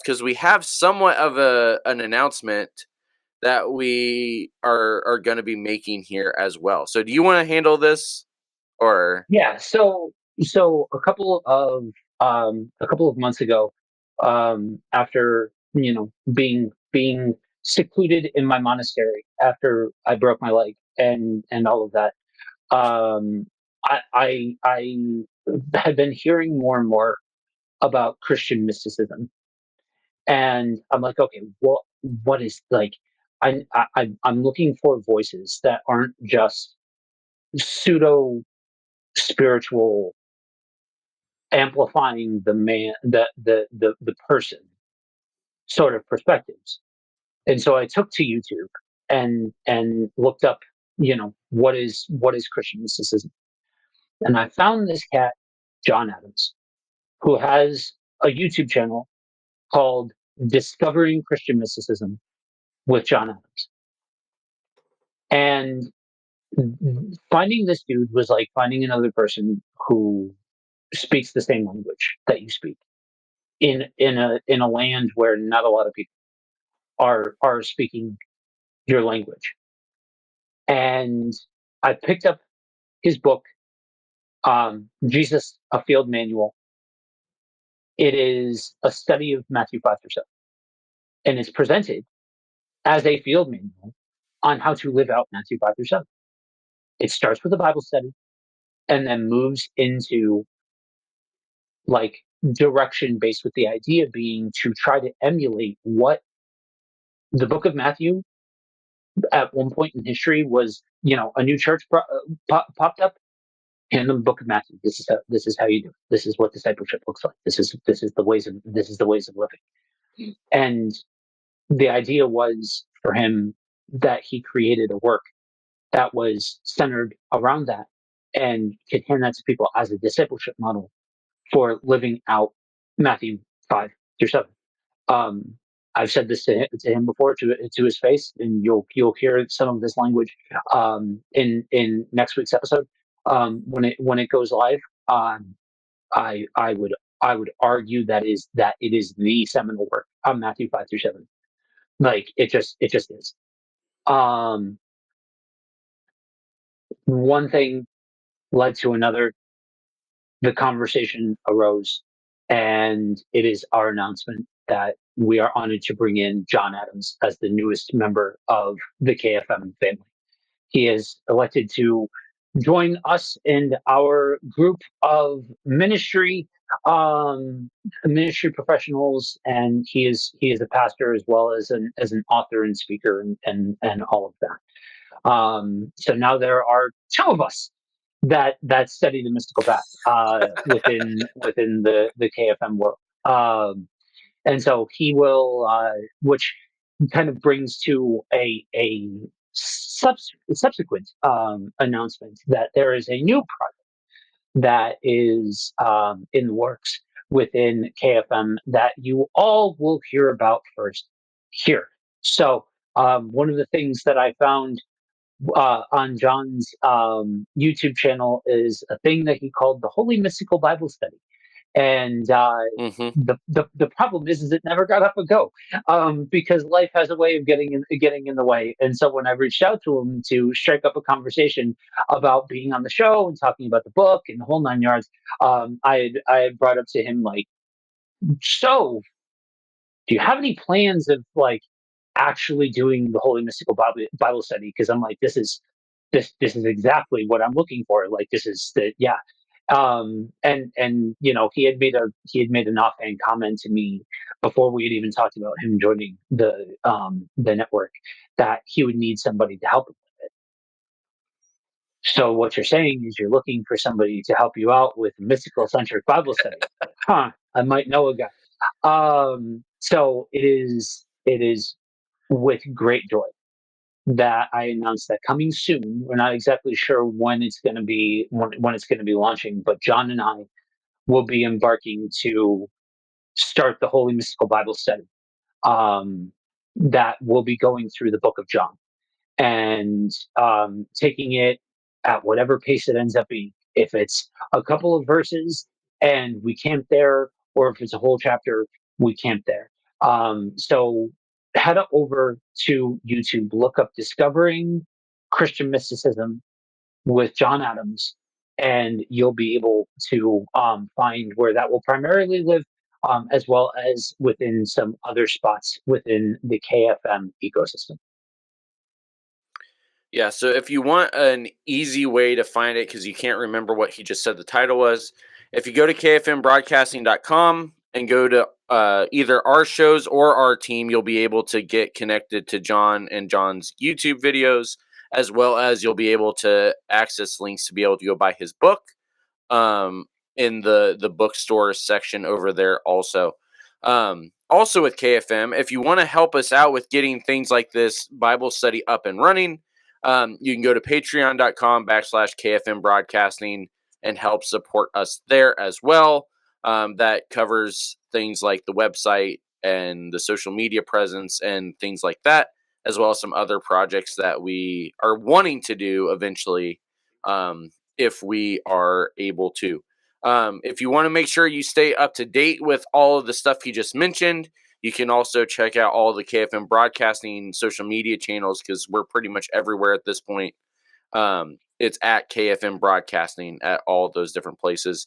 because we have somewhat of an announcement that we are going to be making here as well. So do you want to handle this, or? Yeah. So a couple of months ago, after being secluded in my monastery after I broke my leg and all of that, I had been hearing more and more about Christian mysticism, and I'm like, okay, what is like, I'm looking for voices that aren't just pseudo spiritual, amplifying the man, the person sort of perspectives. And so I took to YouTube and looked up, what is Christian mysticism, and I found this cat, John Adams, who has a YouTube channel called Discovering Christian Mysticism with John Adams. And finding this dude was like finding another person who speaks the same language that you speak in a land where not a lot of people are speaking your language. And I picked up his book, Jesus, a Field Manual. It is a study of Matthew 5 through 7, and it's presented as a field manual on how to live out Matthew 5 through 7. It starts with a Bible study and then moves into like direction based, with the idea being to try to emulate what the book of Matthew at one point in history was. A new church popped up, in the book of Matthew. This is how you do it. This is what discipleship looks like. This is the ways of living. And the idea was for him that he created a work that was centered around that and could hand that to people as a discipleship model for living out Matthew 5 through 7. Um, I've said this to him before, to his face, and you'll hear some of this language in next week's episode, when it goes live. Um, I would argue that it is the seminal work of Matthew 5 through 7. Like it just is. Um, One thing led to another. The conversation arose, and it is our announcement that we are honored to bring in John Adams as the newest member of the KFM family. He is elected to join us in our group of ministry professionals, and he is a pastor as well as an author and speaker, and all of that. So now there are two of us that study the mystical path within the KFM world. And so he will, which kind of brings to a subsequent announcement that there is a new project that is in the works within KFM that you all will hear about first here. So one of the things that I found on John's YouTube channel is a thing that he called the Holy Mystical Bible Study. And Mm-hmm. the problem is it never got up and go, because life has a way of getting in the way. And so when I reached out to him to strike up a conversation about being on the show and talking about the book and the whole nine yards, I had brought up to him like, so do you have any plans of like actually doing the Holy Mystical Bible Study? Because I'm like, this is exactly what I'm looking for. Like this is the yeah. And he had made an offhand comment to me before we had even talked about him joining the network, that he would need somebody to help him with it. So what you're saying is you're looking for somebody to help you out with mystical centric Bible study. Huh, I might know a guy. So it is with great joy that I announced that coming soon. We're not exactly sure when it's going to be when it's going to be launching, but John and I will be embarking to start the Holy Mystical Bible Study. Um, that will be going through the Book of John and taking it at whatever pace it ends up being. If it's a couple of verses and we camp there, or if it's a whole chapter, we camp there. So head over to YouTube, look up Discovering Christian Mysticism with John Adams, and you'll be able to find where that will primarily live, as well as within some other spots within the KFM ecosystem. Yeah, so if you want an easy way to find it, because you can't remember what he just said the title was, if you go to kfmbroadcasting.com and go to either our shows or our team, you'll be able to get connected to John and John's YouTube videos, as well as you'll be able to access links to be able to go buy his book um, in the bookstore section over there also. Also with KFM, if you want to help us out with getting things like this Bible study up and running, you can go to patreon.com/KFM broadcasting and help support us there as well. That covers things like the website and the social media presence and things like that, as well as some other projects that we are wanting to do eventually, if we are able to. If you want to make sure you stay up to date with all of the stuff he just mentioned, you can also check out all the KFM broadcasting social media channels because we're pretty much everywhere at this point. It's at KFM broadcasting at all those different places.